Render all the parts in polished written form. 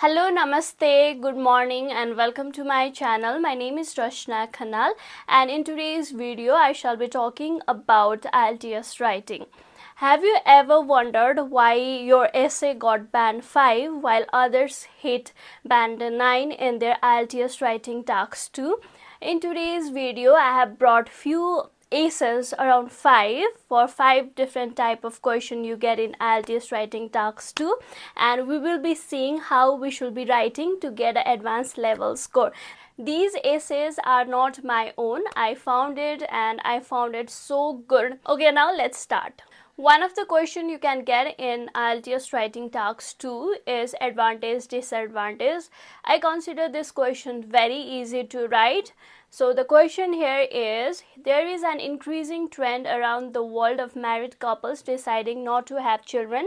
Hello, namaste, good morning and welcome to my channel. My name is Rashna Khanal and in today's video I shall be talking about IELTS writing. Have you ever wondered why your essay got band 5 while others hit band 9 in their IELTS writing task 2? In today's video I have brought few essays around 5 for 5 different type of question you get in IELTS writing task 2, and we will be seeing how we should be writing to get an advanced level score. These essays are not my own. I found it and I found it so good. Okay, now let's start. One of the question you can get in IELTS writing task 2 is advantage disadvantage. I consider this question very easy to write. So the question here is, there is an increasing trend around the world of married couples deciding not to have children.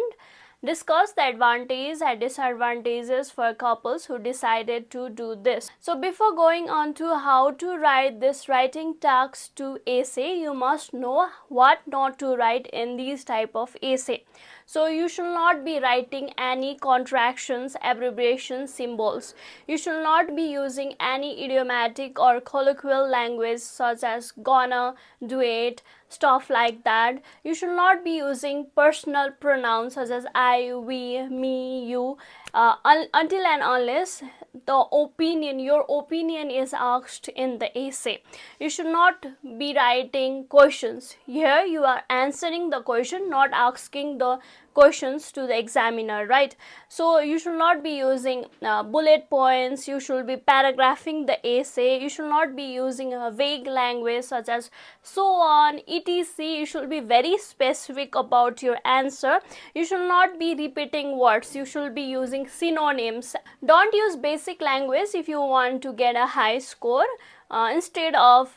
Discuss the advantages and disadvantages for couples who decided to do this. So before going on to how to write this writing task 2 essay, you must know what not to write in these type of essay. So you should not be writing any contractions, abbreviations, symbols. You should not be using any idiomatic or colloquial language such as gonna, do it, stuff like that. You should not be using personal pronouns such as I, we, me, you, until and unless your opinion is asked in the essay. You should not be writing questions. Here you are answering the question, not asking the questions to the examiner, right? So you should not be using bullet points. You should be paragraphing the essay. You should not be using a vague language such as so on, etc. You should be very specific about your answer. You should not be repeating words. You should be using synonyms. Don't use basic language if you want to get a high score. Instead of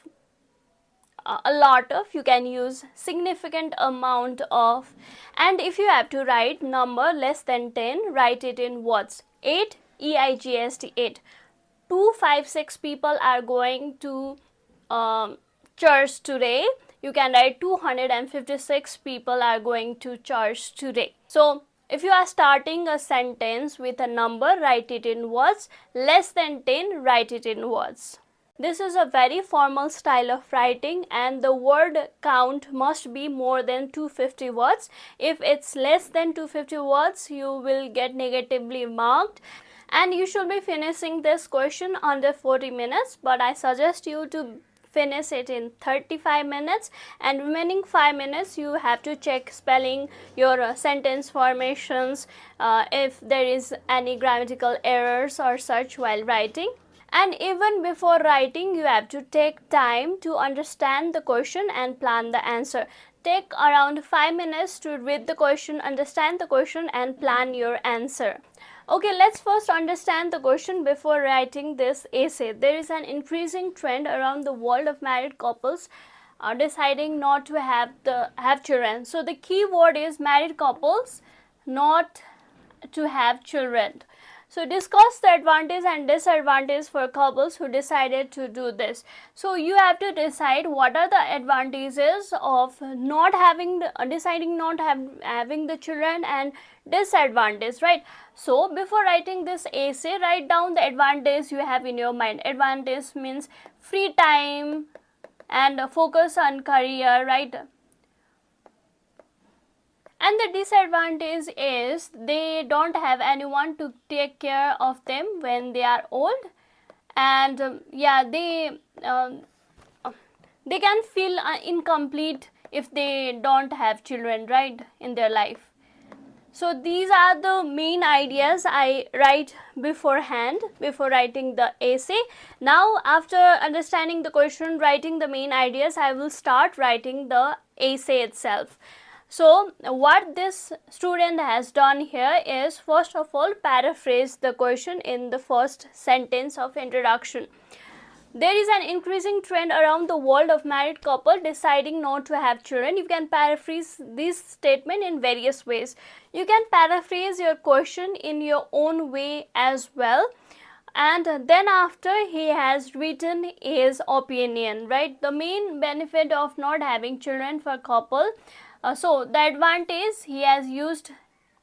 a lot of, you can use significant amount of. And if you have to write number less than 10, write it in words. 8, EIGST, 8. 256 people are going to church today. You can write 256 people are going to church today. So if you are starting a sentence with a number, write it in words. Less than 10, write it in words. This is a very formal style of writing and the word count must be more than 250 words. If it's less than 250 words, you will get negatively marked. And you should be finishing this question under 40 minutes, but I suggest you to finish it in 35 minutes, and remaining 5 minutes you have to check spelling, your sentence formations, if there is any grammatical errors or such while writing. And even before writing, you have to take time to understand the question and plan the answer. Take around 5 minutes to read the question, understand the question and plan your answer. Okay, let's first understand the question before writing this essay. There is an increasing trend around the world of married couples deciding not to have children. So the key word is married couples not to have children. So discuss the advantage and disadvantage for couples who decided to do this. So you have to decide what are the advantages of not having having the children and disadvantage, right? So before writing this essay, write down the advantage you have in your mind. Advantage means free time and focus on career, right? And the disadvantage is they don't have anyone to take care of them when they are old, and they can feel incomplete if they don't have children, right, in their life. So these are the main ideas I write beforehand before writing the essay. Now after understanding the question, writing the main ideas, I will start writing the essay itself. So what this student has done here is, first of all, paraphrase the question in the first sentence of introduction. There is an increasing trend around the world of married couple deciding not to have children. You can paraphrase this statement in various ways. You can paraphrase your question in your own way as well. And then after he has written his opinion, right? The main benefit of not having children for couple. So the advantage, he has used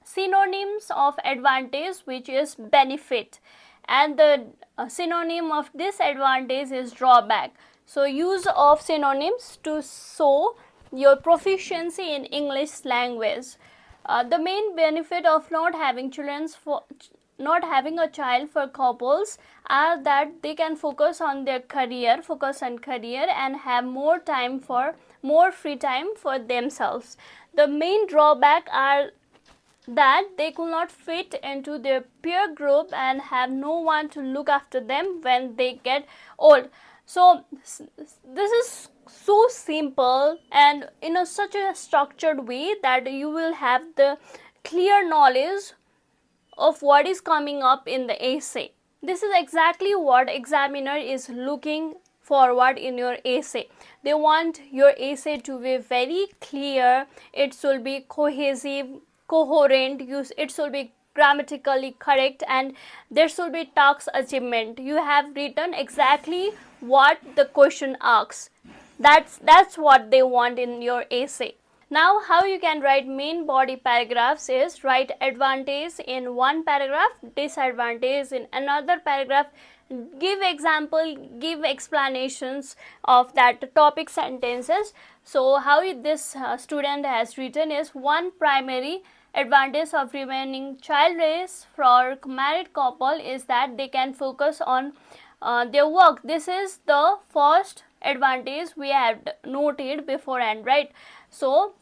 synonyms of advantage, which is benefit, and the synonym of disadvantage is drawback. So use of synonyms to show your proficiency in English language. The main benefit of not having a child for couples are that they can focus on career and have more free time for themselves. The main drawback are that they could not fit into their peer group and have no one to look after them when they get old. So this is so simple and in such a structured way that you will have the clear knowledge of what is coming up in the essay. This is exactly what examiner is looking forward in your essay. They want your essay to be very clear, it should be cohesive, coherent, it should be grammatically correct, and there should be task achievement. You have written exactly what the question asks. That's what they want in your essay. Now, how you can write main body paragraphs is write advantage in one paragraph, disadvantage in another paragraph, give example, give explanations of that topic sentences. So how this student has written is: one primary advantage of remaining childless for married couple is that they can focus on their work. This is the first advantage we have noted beforehand, right? So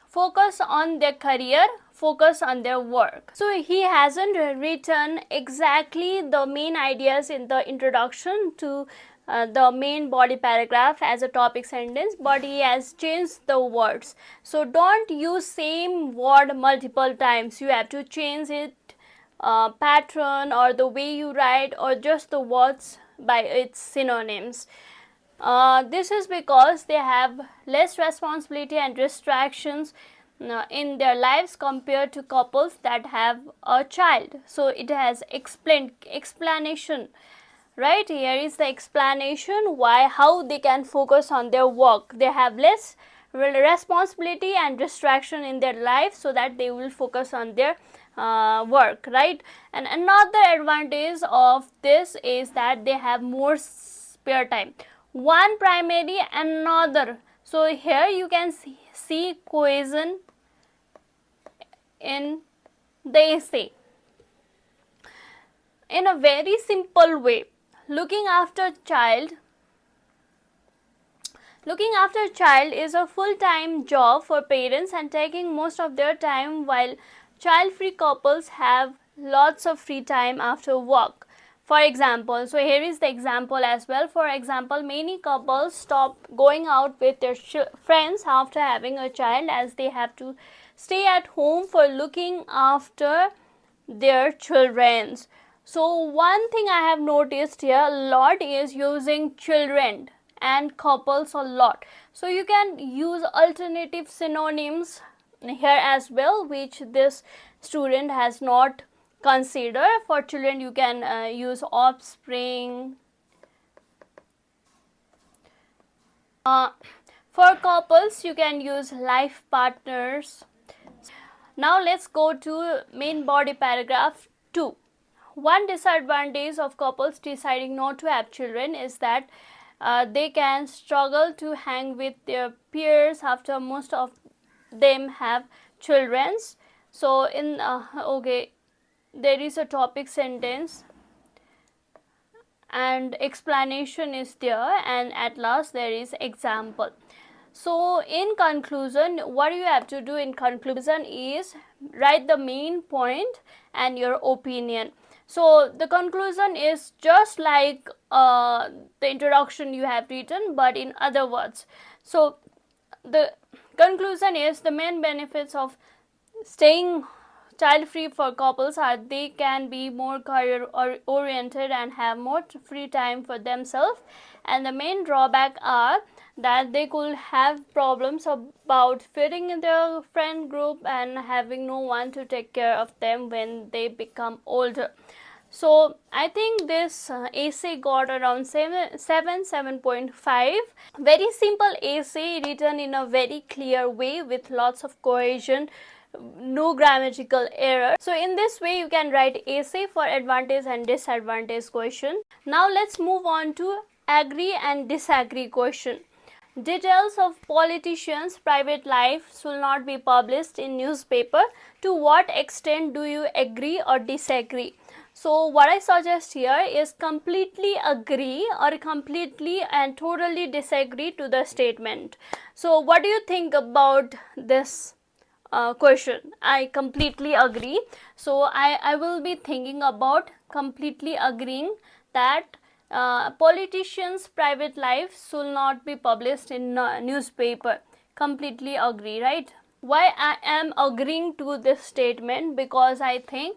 focus on their career, focus on their work. So he hasn't written exactly the main ideas in the introduction to the main body paragraph as a topic sentence, but he has changed the words. So don't use same word multiple times. You have to change it pattern or the way you write, or just the words by its synonyms. This is because they have less responsibility and distractions in their lives compared to couples that have a child. So it has explanation. Right, here is the explanation how they can focus on their work. They have less responsibility and distraction in their life, so that they will focus on their work, right? And another advantage of this is that they have more spare time. One primary, another. So here you can see cohesion in the essay in a very simple way. Looking after child is a full-time job for parents and taking most of their time, while child-free couples have lots of free time after work. For example, so here is the example as well. For example, many couples stop going out with their friends after having a child, as they have to stay at home for looking after their children. So one thing I have noticed here a lot is using children and couples a lot. So you can use alternative synonyms here as well, which this student has not considered. For children you can use offspring. For couples you can use life partners. Now let's go to main body paragraph 2. One disadvantage of couples deciding not to have children is that they can struggle to hang with their peers after most of them have children. So in there is a topic sentence and explanation is there, and at last there is example. So in conclusion, what you have to do in conclusion is write the main point and your opinion. So the conclusion is just like the introduction you have written, but in other words. So the conclusion is the main benefits of staying child free for couples are they can be more career oriented and have more free time for themselves, and the main drawback are that they could have problems about fitting in their friend group and having no one to take care of them when they become older. So I think this essay got around 7.5. Very simple essay written in a very clear way with lots of cohesion, no grammatical error. So in this way you can write essay for advantage and disadvantage question. Now let's move on to agree and disagree question. Details of politicians' private life should not be published in newspaper. To what extent do you agree or disagree? So what I suggest here is completely agree or completely and totally disagree to the statement. So what do you think about this question? I completely agree. So I will be thinking about completely agreeing that politicians' private life should not be published in newspaper. Completely agree, right? Why I am agreeing to this statement? Because I think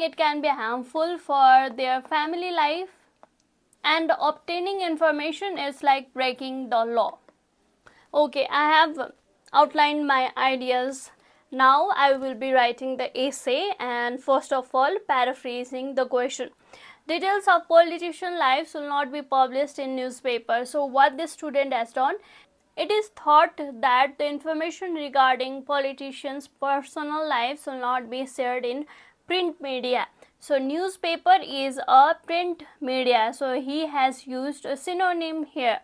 it can be harmful for their family life, and obtaining information is like breaking the law. Okay, I have outlined my ideas. Now I will be writing the essay, and first of all paraphrasing the question. Details of politician life will not be published in newspaper. So what this student has done, it is thought that the information regarding politicians' personal lives will not be shared in print media. So newspaper is a print media. So he has used a synonym here.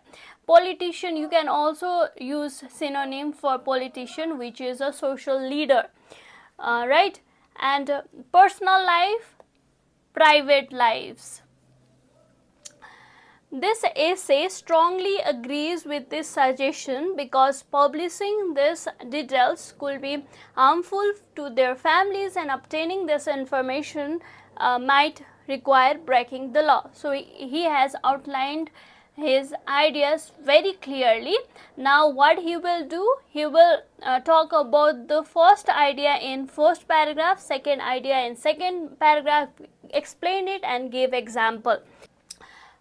Politician, you can also use synonym for politician, which is a social leader, right? And personal life, private lives. This essay strongly agrees with this suggestion because publishing these details could be harmful to their families, and obtaining this information might require breaking the law. So he has outlined his ideas very clearly. Now what he will do, he will talk about the first idea in first paragraph, second idea in second paragraph, explain it and give example.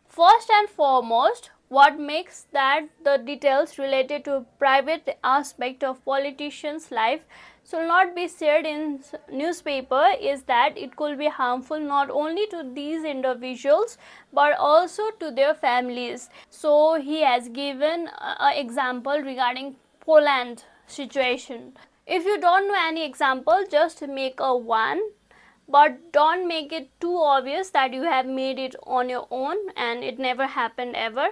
First and foremost, what makes that the details related to private aspect of politicians' life should not be shared in newspaper is that it could be harmful not only to these individuals but also to their families. So he has given an example regarding Poland situation. If you don't know any example, just make a one, but don't make it too obvious that you have made it on your own and it never happened ever.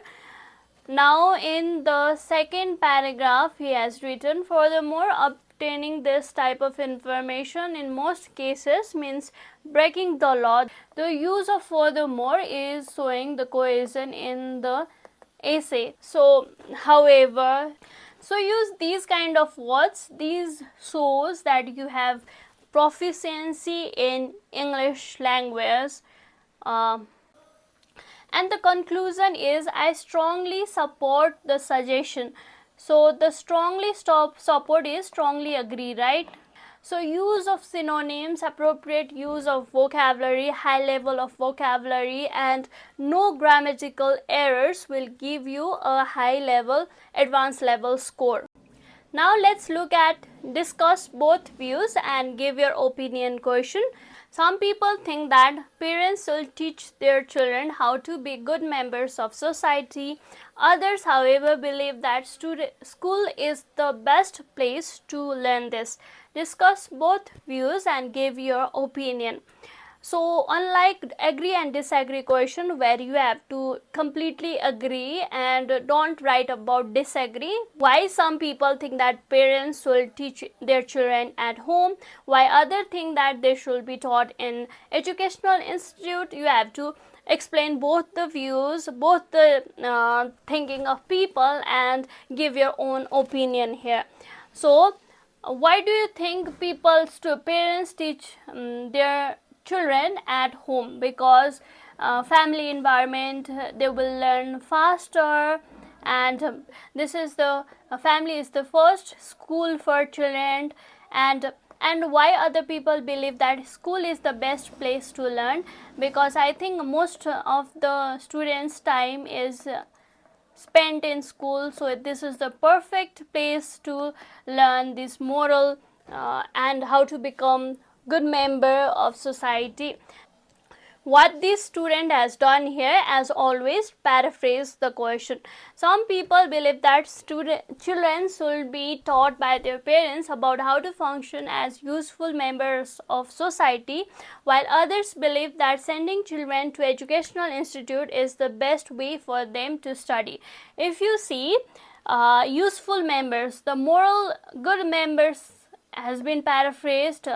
Now in the second paragraph he has written, furthermore, obtaining this type of information in most cases means breaking the law. The use of furthermore is showing the cohesion in the essay. So however, so use these kind of words. These shows that you have proficiency in English language. And the conclusion is, I strongly support the suggestion. So the strongly support is strongly agree, right? So use of synonyms, appropriate use of vocabulary, high level of vocabulary and no grammatical errors will give you a high level, advanced level score. Now let's look at discuss both views and give your opinion question. Some people think that parents should teach their children how to be good members of society. Others, however, believe that school is the best place to learn this. Discuss both views and give your opinion. So unlike agree and disagree question where you have to completely agree and don't write about disagree, why some people think that parents should teach their children at home, why others think that they should be taught in educational institute, you have to explain both the views, both the thinking of people and give your own opinion here. So why do you think parents teach their children at home? Because family environment, they will learn faster, and this is the family is the first school for children. And why other people believe that school is the best place to learn? Because I think most of the students time is spent in school, so this is the perfect place to learn this moral and how to become good member of society. What this student has done here, as always, paraphrase the question. Some people believe that children should be taught by their parents about how to function as useful members of society, while others believe that sending children to educational institute is the best way for them to study. If you see useful members, the moral good members has been paraphrased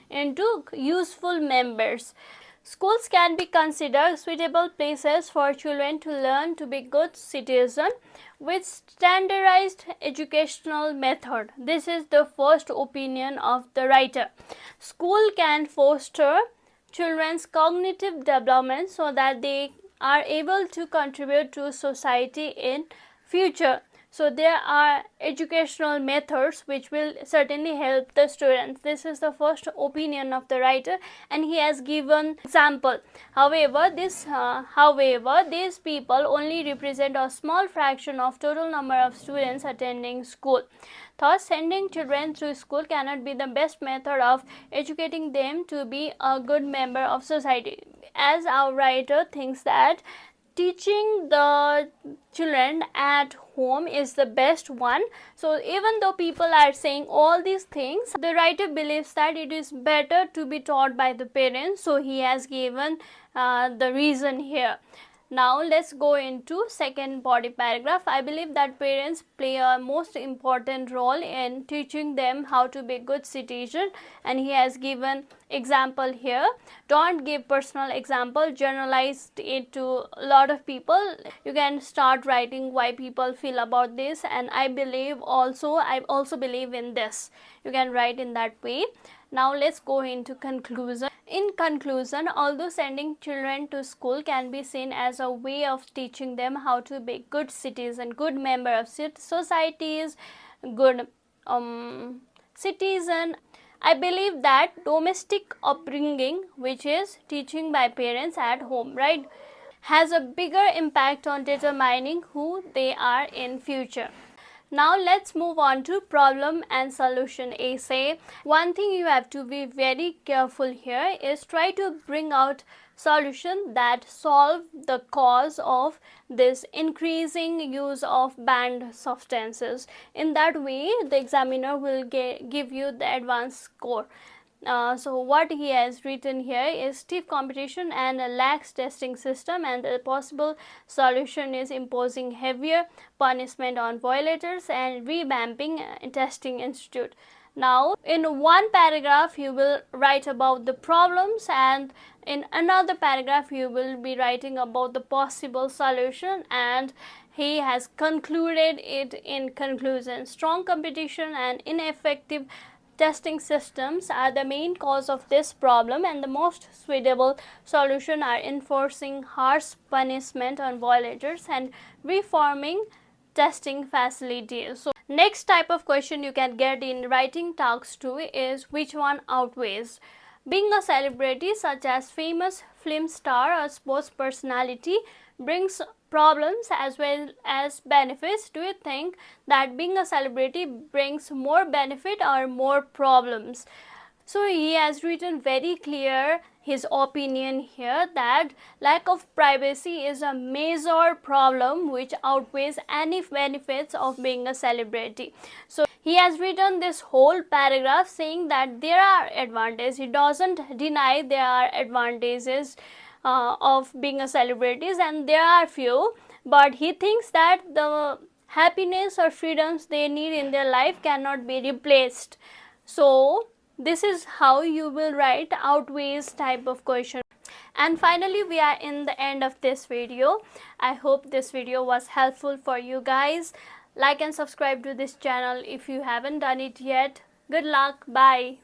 into useful members. Schools can be considered suitable places for children to learn to be good citizens with standardized educational method. This is the first opinion of the writer. School can foster children's cognitive development so that they are able to contribute to society in future. So there are educational methods which will certainly help the students. This is the first opinion of the writer, and he has given example. However, these people only represent a small fraction of total number of students attending school. Thus, sending children through school cannot be the best method of educating them to be a good member of society. As our writer thinks that teaching the children at home is the best one. So even though people are saying all these things, the writer believes that it is better to be taught by the parents. So he has given the reason here. Now let's go into second body paragraph. I believe that parents play a most important role in teaching them how to be good citizen, and he has given example here. Don't give personal example, generalize it to a lot of people. You can start writing why people feel about this, and I also believe in this. You can write in that way. Now let's go into conclusion. In conclusion, although sending children to school can be seen as a way of teaching them how to be good citizens, good member of societies, good citizen, I believe that domestic upbringing, which is teaching by parents at home, right, has a bigger impact on determining who they are in future. Now let's move on to problem and solution essay. One thing you have to be very careful here is try to bring out solution that solve the cause of this increasing use of banned substances. In that way, the examiner will give you the advanced score. So what he has written here is stiff competition and a lax testing system, and the possible solution is imposing heavier punishment on violators and revamping testing institute. Now in one paragraph you will write about the problems, and in another paragraph you will be writing about the possible solution, and he has concluded it in conclusion. Strong competition and ineffective testing systems are the main cause of this problem, and the most suitable solution are enforcing harsh punishment on violators and reforming testing facilities. So next type of question you can get in writing task 2 is which one outweighs. Being a celebrity such as famous film star or sports personality brings problems as well as benefits. Do you think that being a celebrity brings more benefit or more problems? So he has written very clear his opinion here that lack of privacy is a major problem which outweighs any benefits of being a celebrity. So he has written this whole paragraph saying that there are advantages. He doesn't deny there are advantages of being a celebrity, and there are few, but he thinks that the happiness or freedoms they need in their life cannot be replaced. So this is how you will write outweighs type of question. And finally, we are in the end of this video. I hope this video was helpful for you guys. Like and subscribe to this channel if you haven't done it yet. Good luck. Bye.